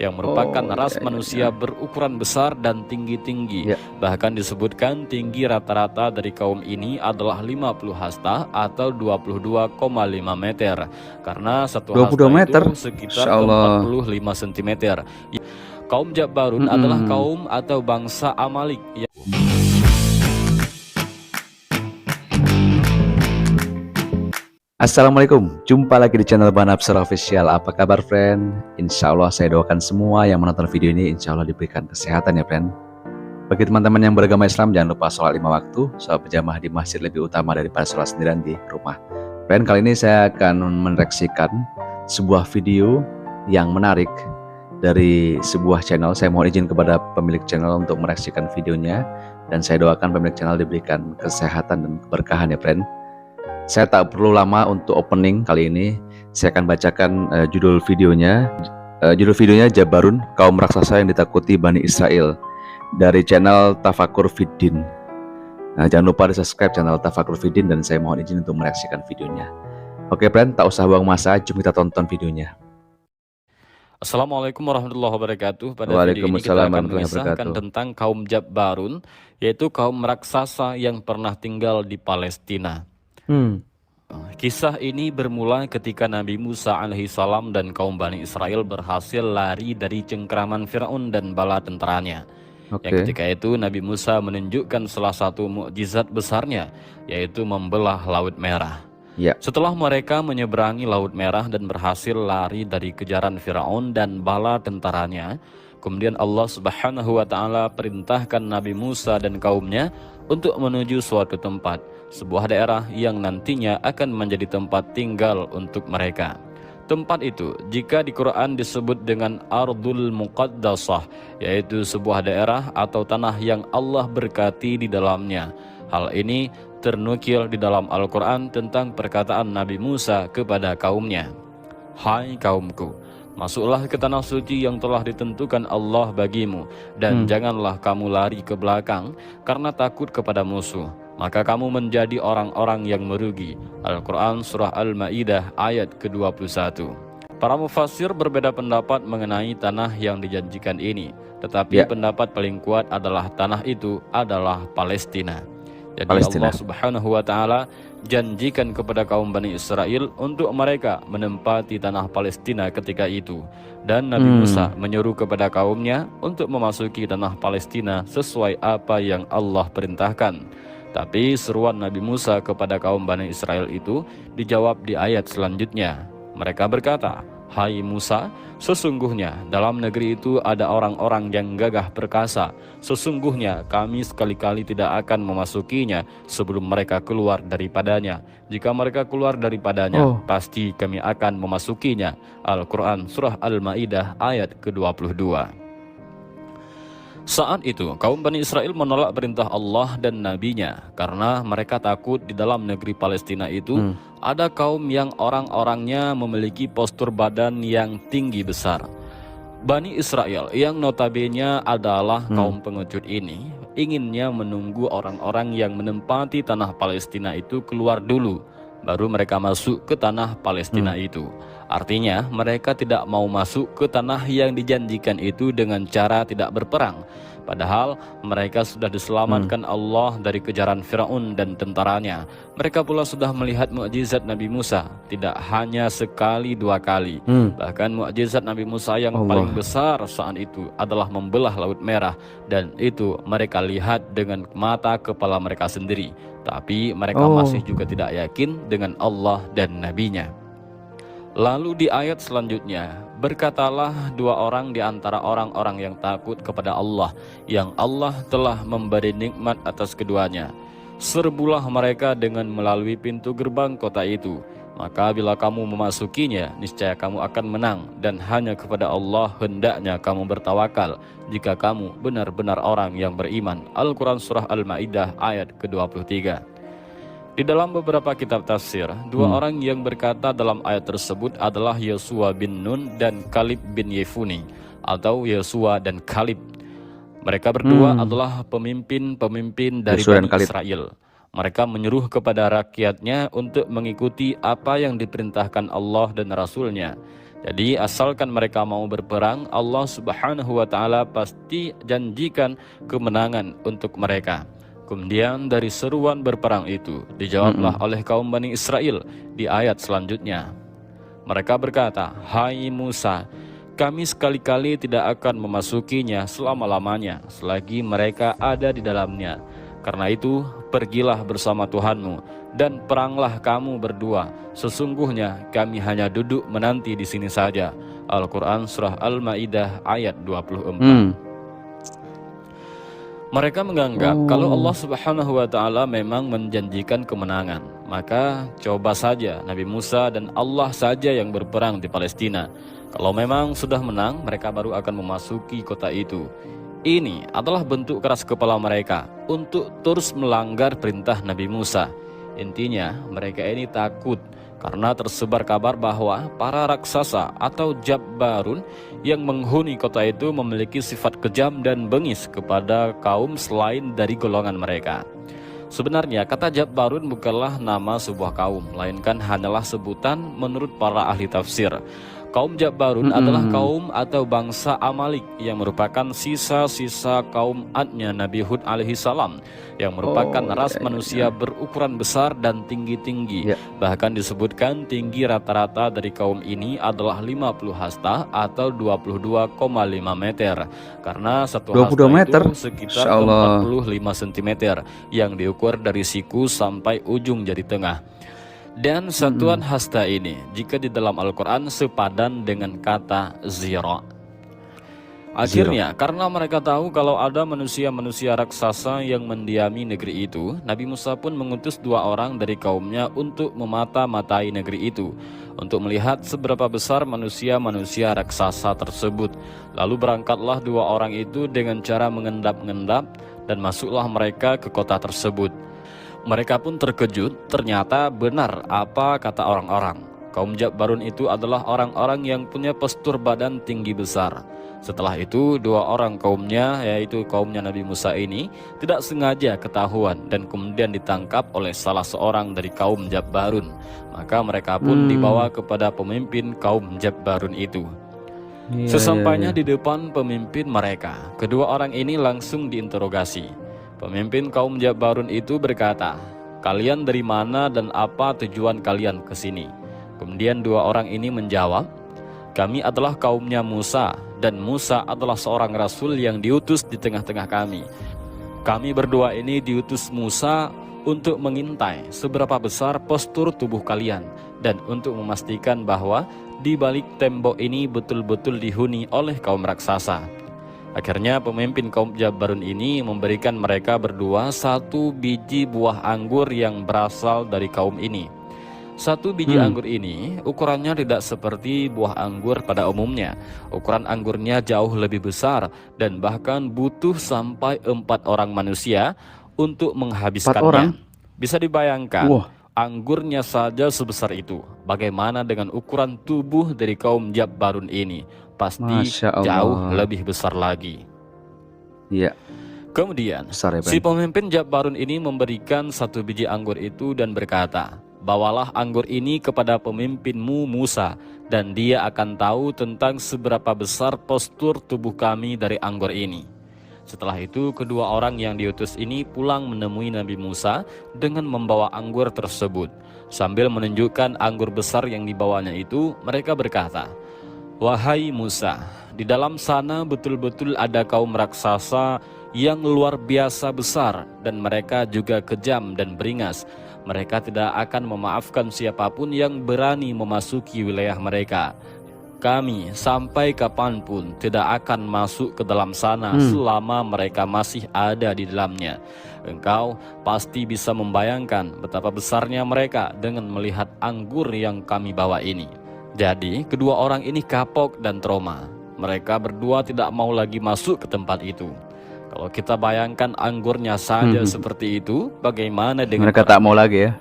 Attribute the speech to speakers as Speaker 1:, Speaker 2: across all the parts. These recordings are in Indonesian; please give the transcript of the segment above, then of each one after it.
Speaker 1: yang merupakan ras
Speaker 2: ya,
Speaker 1: manusia berukuran besar dan tinggi-tinggi.
Speaker 2: ya.
Speaker 1: Bahkan disebutkan tinggi rata-rata dari kaum ini adalah 50 hasta atau 22,5 meter. Karena satu
Speaker 2: 22
Speaker 1: hasta
Speaker 2: meter.
Speaker 1: itu sekitar
Speaker 2: Insya Allah.
Speaker 1: 45 cm. Kaum Jabbarun adalah kaum atau bangsa Amalik.
Speaker 2: Assalamualaikum, jumpa lagi di channel Bang Absar Official. Apa kabar friend? Insya Allah saya doakan semua yang menonton video ini insya Allah diberikan kesehatan ya friend. Bagi teman-teman yang beragama Islam, jangan lupa sholat 5 waktu, sholat berjamaah di masjid lebih utama daripada sholat sendirian di rumah. Friend, kali ini saya akan mereaksikan sebuah video yang menarik dari sebuah channel. Saya mohon izin kepada pemilik channel untuk mereaksikan videonya, dan saya doakan pemilik channel diberikan kesehatan dan keberkahan ya friend. Saya tak perlu lama untuk opening kali ini. Saya akan bacakan judul videonya. Judul videonya Jabbarun, kaum raksasa yang ditakuti Bani Israel, dari channel Tafakur Fiddin. Nah, jangan lupa di subscribe channel Tafakur Fiddin, dan saya mohon izin untuk mereaksikan videonya. Oke friend, tak usah buang masa, jom kita tonton videonya.
Speaker 1: Assalamualaikum warahmatullahi wabarakatuh. Pada video ini kita akan mengisahkan tentang kaum Jabbarun, yaitu kaum raksasa yang pernah tinggal di Palestina. Kisah ini bermula ketika Nabi Musa alaihissalam dan kaum Bani Israel berhasil lari dari cengkraman Fir'aun dan bala tentaranya. Yang ketika itu Nabi Musa menunjukkan salah satu mukjizat besarnya, yaitu membelah Laut Merah. Setelah mereka menyeberangi Laut Merah dan berhasil lari dari kejaran Fir'aun dan bala tentaranya, kemudian Allah Subhanahu wa Ta'ala perintahkan Nabi Musa dan kaumnya untuk menuju suatu tempat, sebuah daerah yang nantinya akan menjadi tempat tinggal untuk mereka. Tempat itu jika di Quran disebut dengan Ardul Muqaddasah, yaitu sebuah daerah atau tanah yang Allah berkati di dalamnya. Hal ini ternukil di dalam Al-Quran tentang perkataan Nabi Musa kepada kaumnya. Hai kaumku, masuklah ke tanah suci yang telah ditentukan Allah bagimu, dan janganlah kamu lari ke belakang karena takut kepada musuh, maka kamu menjadi orang-orang yang merugi. Al-Quran Surah Al-Ma'idah ayat ke-21. Para mufassir berbeda pendapat mengenai tanah yang dijanjikan ini, tetapi pendapat paling kuat adalah tanah itu adalah Palestina. Jadi Allah Subhanahu wa Ta'ala janjikan kepada kaum Bani Israel untuk mereka menempati tanah Palestina ketika itu, dan Nabi Musa menyuruh kepada kaumnya untuk memasuki tanah Palestina sesuai apa yang Allah perintahkan. Tapi seruan Nabi Musa kepada kaum Bani Israel itu dijawab di ayat selanjutnya. Mereka berkata, "Hai Musa, sesungguhnya dalam negeri itu ada orang-orang yang gagah perkasa. Sesungguhnya kami sekali-kali tidak akan memasukinya sebelum mereka keluar daripadanya. Jika mereka keluar daripadanya, pasti kami akan memasukinya." Al-Quran Surah Al-Ma'idah ayat ke-22. Saat itu kaum Bani Israel menolak perintah Allah dan nabinya karena mereka takut di dalam negeri Palestina itu ada kaum yang orang-orangnya memiliki postur badan yang tinggi besar. Bani Israel yang notabene adalah kaum pengecut ini inginnya menunggu orang-orang yang menempati tanah Palestina itu keluar dulu, baru mereka masuk ke tanah Palestina itu. Artinya mereka tidak mau masuk ke tanah yang dijanjikan itu dengan cara tidak berperang. Padahal mereka sudah diselamatkan Allah dari kejaran Fir'aun dan tentaranya. Mereka pula sudah melihat mukjizat Nabi Musa tidak hanya sekali dua kali. Bahkan mukjizat Nabi Musa yang paling besar saat itu adalah membelah Laut Merah, dan itu mereka lihat dengan mata kepala mereka sendiri. Tapi mereka masih juga tidak yakin dengan Allah dan nabinya. Lalu di ayat selanjutnya, berkatalah dua orang di antara orang-orang yang takut kepada Allah, yang Allah telah memberi nikmat atas keduanya. Serbulah mereka dengan melalui pintu gerbang kota itu. Maka bila kamu memasukinya, niscaya kamu akan menang, dan hanya kepada Allah hendaknya kamu bertawakal, jika kamu benar-benar orang yang beriman. Al-Quran Surah Al-Ma'idah ayat ke-23. Di dalam beberapa kitab tafsir, dua orang yang berkata dalam ayat tersebut adalah Yosua bin Nun dan Kalib bin Yefuni, atau Yosua dan Kalib. Mereka berdua adalah pemimpin-pemimpin dari Bani Israel. Mereka menyuruh kepada rakyatnya untuk mengikuti apa yang diperintahkan Allah dan Rasulnya. Jadi asalkan mereka mau berperang, Allah Subhanahu wa Ta'ala pasti janjikan kemenangan untuk mereka. Kemudian dari seruan berperang itu dijawablah oleh kaum Bani Israel di ayat selanjutnya. Mereka berkata, "Hai Musa, kami sekali-kali tidak akan memasukinya selama-lamanya selagi mereka ada di dalamnya. Karena itu, pergilah bersama Tuhanmu dan peranglah kamu berdua. Sesungguhnya kami hanya duduk menanti di sini saja." Al-Quran Surah Al-Ma'idah ayat 24. Mereka menganggap kalau Allah Subhanahu wa Ta'ala memang menjanjikan kemenangan, maka coba saja Nabi Musa dan Allah saja yang berperang di Palestina. Kalau memang sudah menang, mereka baru akan memasuki kota itu. Ini adalah bentuk keras kepala mereka untuk terus melanggar perintah Nabi Musa. Intinya, mereka ini takut karena tersebar kabar bahwa para raksasa atau Jabbarun yang menghuni kota itu memiliki sifat kejam dan bengis kepada kaum selain dari golongan mereka. Sebenarnya kata Jabbarun bukanlah nama sebuah kaum, melainkan hanyalah sebutan menurut para ahli tafsir. Kaum Jabbarun adalah kaum atau bangsa Amalik yang merupakan sisa-sisa kaum Adnya Nabi Hud alaihi salam, yang merupakan ras manusia berukuran besar dan tinggi-tinggi. Bahkan disebutkan tinggi rata-rata dari kaum ini adalah 50 hasta atau 22,5 meter. Karena satu hasta
Speaker 2: meter
Speaker 1: itu sekitar 45 cm yang diukur dari siku sampai ujung jari tengah. Dan satuan hasta ini jika di dalam Al-Quran sepadan dengan kata zira. Akhirnya karena mereka tahu kalau ada manusia-manusia raksasa yang mendiami negeri itu, Nabi Musa pun mengutus 2 orang dari kaumnya untuk memata-matai negeri itu, untuk melihat seberapa besar manusia-manusia raksasa tersebut. Lalu berangkatlah 2 orang itu dengan cara mengendap-endap dan masuklah mereka ke kota tersebut. Mereka pun terkejut, ternyata benar apa kata orang-orang. Kaum Jabbarun itu adalah orang-orang yang punya postur badan tinggi besar. Setelah itu 2 orang kaumnya, yaitu kaumnya Nabi Musa ini, tidak sengaja ketahuan dan kemudian ditangkap oleh salah seorang dari kaum Jabbarun. Maka mereka pun dibawa kepada pemimpin kaum Jabbarun itu. Sesampainya di depan pemimpin mereka, kedua orang ini langsung diinterogasi. Pemimpin kaum Jabbarun itu berkata, "Kalian dari mana dan apa tujuan kalian ke sini?" Kemudian 2 orang ini menjawab, "Kami adalah kaumnya Musa, dan Musa adalah seorang rasul yang diutus di tengah-tengah kami. Kami berdua ini diutus Musa untuk mengintai seberapa besar postur tubuh kalian dan untuk memastikan bahwa di balik tembok ini betul-betul dihuni oleh kaum raksasa." Akhirnya pemimpin kaum Jabbarun ini memberikan mereka berdua 1 biji buah anggur yang berasal dari kaum ini. 1 biji anggur ini ukurannya tidak seperti buah anggur pada umumnya. Ukuran anggurnya jauh lebih besar dan bahkan butuh sampai 4 orang manusia untuk menghabiskannya. Bisa dibayangkan, anggurnya saja sebesar itu. Bagaimana dengan ukuran tubuh dari kaum Jabbarun ini? Pasti jauh lebih besar lagi. Kemudian si pemimpin Jabbarun ini memberikan 1 biji anggur itu dan berkata, "Bawalah anggur ini kepada pemimpinmu Musa, dan dia akan tahu tentang seberapa besar postur tubuh kami dari anggur ini." Setelah itu kedua orang yang diutus ini pulang menemui Nabi Musa dengan membawa anggur tersebut. Sambil menunjukkan anggur besar yang dibawanya itu, mereka berkata, "Wahai Musa, di dalam sana betul-betul ada kaum raksasa yang luar biasa besar dan mereka juga kejam dan beringas. Mereka tidak akan memaafkan siapapun yang berani memasuki wilayah mereka. Kami sampai kapanpun tidak akan masuk ke dalam sana selama mereka masih ada di dalamnya. Engkau pasti bisa membayangkan betapa besarnya mereka dengan melihat anggur yang kami bawa ini." Jadi kedua orang ini kapok dan trauma. Mereka berdua tidak mau lagi masuk ke tempat itu. Kalau kita bayangkan anggurnya saja seperti itu, bagaimana dengan
Speaker 2: mereka tak mau lagi ya?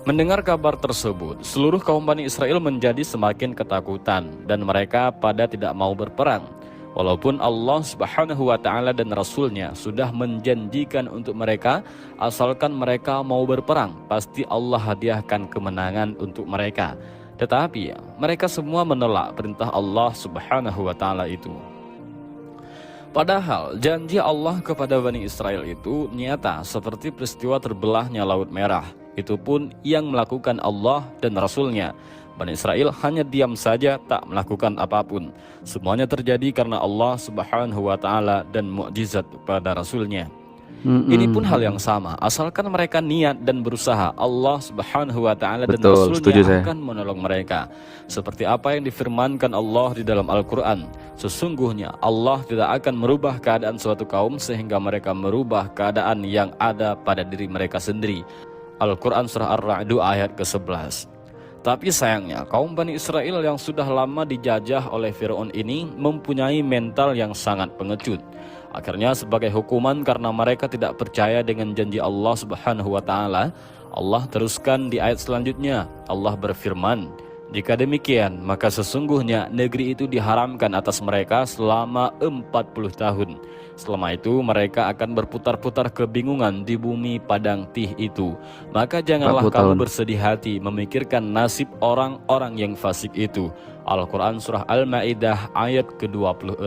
Speaker 1: Mendengar kabar tersebut, seluruh kaum Bani Israel menjadi semakin ketakutan dan mereka pada tidak mau berperang. Walaupun Allah Subhanahu wa Ta'ala dan Rasulnya sudah menjanjikan untuk mereka, asalkan mereka mau berperang, pasti Allah hadiahkan kemenangan untuk mereka. Tetapi mereka semua menolak perintah Allah Subhanahu wa Ta'ala itu. Padahal janji Allah kepada Bani Israel itu nyata seperti peristiwa terbelahnya Laut Merah. Itu pun yang melakukan Allah dan Rasulnya. Bani Israel hanya diam saja, tak melakukan apapun. Semuanya terjadi karena Allah Subhanahu wa Ta'ala dan mukjizat pada Rasulnya. Ini pun hal yang sama, asalkan mereka niat dan berusaha, Allah Subhanahu wa Ta'ala dan Rasulnya akan menolong mereka. Seperti apa yang difirmankan Allah di dalam Al-Quran, sesungguhnya Allah tidak akan merubah keadaan suatu kaum sehingga mereka merubah keadaan yang ada pada diri mereka sendiri. Al-Quran Surah Ar-Ra'd ayat ke-11. Tapi sayangnya kaum Bani Israel yang sudah lama dijajah oleh Fir'aun ini mempunyai mental yang sangat pengecut. Akhirnya sebagai hukuman karena mereka tidak percaya dengan janji Allah Subhanahu wa Ta'ala, Allah teruskan di ayat selanjutnya. Allah berfirman, jika demikian maka sesungguhnya negeri itu diharamkan atas mereka selama 40 tahun. Selama itu mereka akan berputar-putar kebingungan di bumi padang tih itu. Maka janganlah kamu bersedih hati memikirkan nasib orang-orang yang fasik itu. Al-Quran Surah Al-Ma'idah ayat ke-26.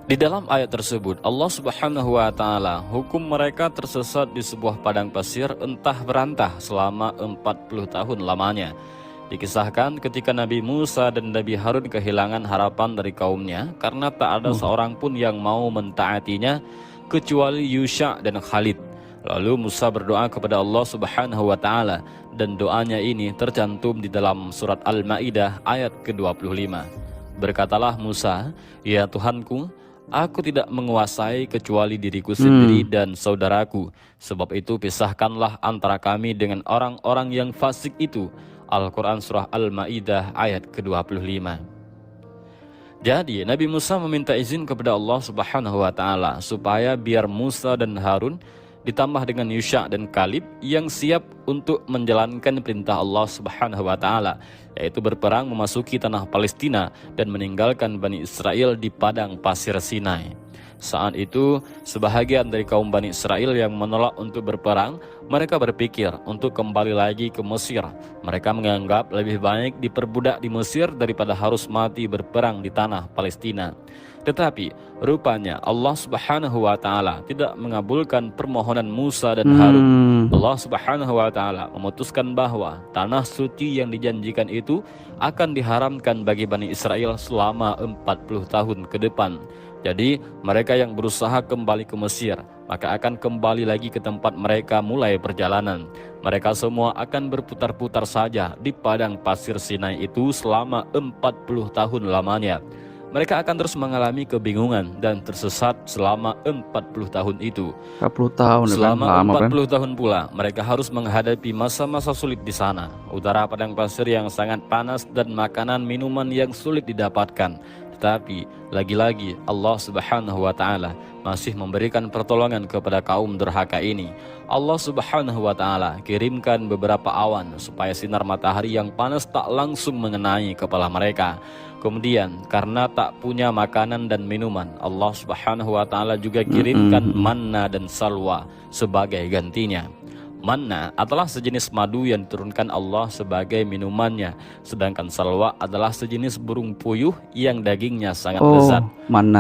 Speaker 1: Di dalam ayat tersebut Allah Subhanahu wa Ta'ala hukum mereka tersesat di sebuah padang pasir entah berantah selama 40 tahun lamanya. Dikisahkan ketika Nabi Musa dan Nabi Harun kehilangan harapan dari kaumnya karena tak ada seorang pun yang mau mentaatinya kecuali Yusha dan Khalid. Lalu Musa berdoa kepada Allah Subhanahu wa Ta'ala dan doanya ini tercantum di dalam surat Al-Ma'idah ayat ke-25. Berkatalah Musa, ya Tuhanku, aku tidak menguasai kecuali diriku sendiri dan saudaraku. Sebab itu pisahkanlah antara kami dengan orang-orang yang fasik itu. Al-Quran Surah Al-Ma'idah ayat ke-25. Jadi Nabi Musa meminta izin kepada Allah Subhanahu wa Ta'ala supaya biar Musa dan Harun ditambah dengan Yusha dan Kalib yang siap untuk menjalankan perintah Allah Subhanahu wa Ta'ala, yaitu berperang memasuki tanah Palestina dan meninggalkan Bani Israel di padang pasir Sinai. Saat itu sebahagian dari kaum Bani Israel yang menolak untuk berperang, mereka berpikir untuk kembali lagi ke Mesir. Mereka menganggap lebih baik diperbudak di Mesir daripada harus mati berperang di tanah Palestina. Tetapi rupanya Allah Subhanahu wa Ta'ala tidak mengabulkan permohonan Musa dan Harun. Allah Subhanahu wa Ta'ala memutuskan bahwa tanah suci yang dijanjikan itu akan diharamkan bagi Bani Israel selama 40 tahun ke depan. Jadi mereka yang berusaha kembali ke Mesir maka akan kembali lagi ke tempat mereka mulai perjalanan. Mereka semua akan berputar-putar saja di padang pasir Sinai itu selama 40 tahun lamanya. Mereka akan terus mengalami kebingungan dan tersesat selama 40 tahun itu.
Speaker 2: 40 tahun
Speaker 1: Selama 40 tahun pula mereka harus menghadapi masa-masa sulit di sana. Udara padang pasir yang sangat panas dan makanan minuman yang sulit didapatkan. Tetapi lagi-lagi Allah Subhanahu wa Ta'ala masih memberikan pertolongan kepada kaum durhaka ini. Allah Subhanahu wa Ta'ala kirimkan beberapa awan supaya sinar matahari yang panas tak langsung mengenai kepala mereka. Kemudian karena tak punya makanan dan minuman, Allah Subhanahu wa Ta'ala juga kirimkan manna dan salwa sebagai gantinya. Manna adalah sejenis madu yang diturunkan Allah sebagai minumannya, sedangkan salwa adalah sejenis burung puyuh yang dagingnya sangat lezat.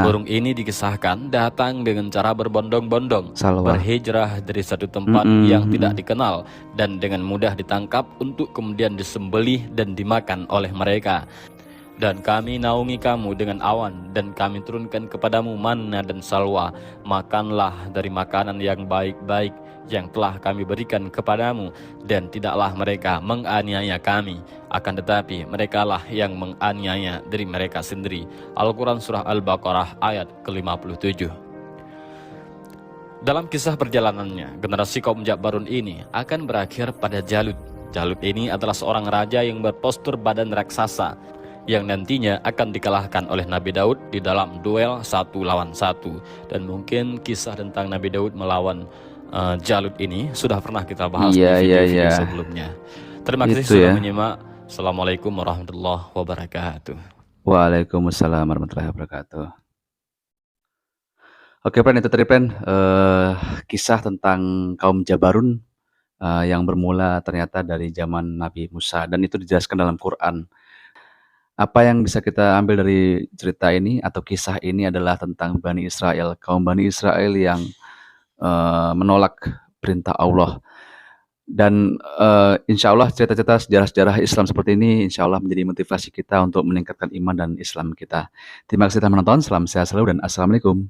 Speaker 1: Burung ini dikisahkan datang dengan cara berbondong-bondong, berhijrah dari satu tempat yang tidak dikenal dan dengan mudah ditangkap untuk kemudian disembelih dan dimakan oleh mereka. Dan kami naungi kamu dengan awan dan kami turunkan kepadamu manna dan salwa. Makanlah dari makanan yang baik-baik yang telah kami berikan kepadamu, dan tidaklah mereka menganiaya kami, akan tetapi merekalah yang menganiaya diri mereka sendiri. Al-Quran Surah Al-Baqarah ayat ke-57. Dalam kisah perjalanannya, generasi kaum Jabbarun ini akan berakhir pada Jalut. Jalut ini adalah seorang raja yang berpostur badan raksasa, yang nantinya akan dikalahkan oleh Nabi Daud di dalam duel 1 lawan 1. Dan mungkin kisah tentang Nabi Daud melawan Jalut ini sudah pernah kita bahas di video-video sebelumnya. Terima kasih sudah menyimak. Assalamualaikum warahmatullahi wabarakatuh.
Speaker 2: Waalaikumsalam warahmatullahi wabarakatuh. Oke, friend, itu tadi friend kisah tentang kaum Jabbarun yang bermula ternyata dari zaman Nabi Musa, dan itu dijelaskan dalam Quran. Apa yang bisa kita ambil dari cerita ini atau kisah ini adalah tentang Bani Israel, kaum Bani Israel yang menolak perintah Allah. Dan insya Allah cerita-cerita sejarah-sejarah Islam seperti ini insya Allah menjadi motivasi kita untuk meningkatkan iman dan Islam kita. Terima kasih telah menonton, salam sehat selalu dan Assalamualaikum.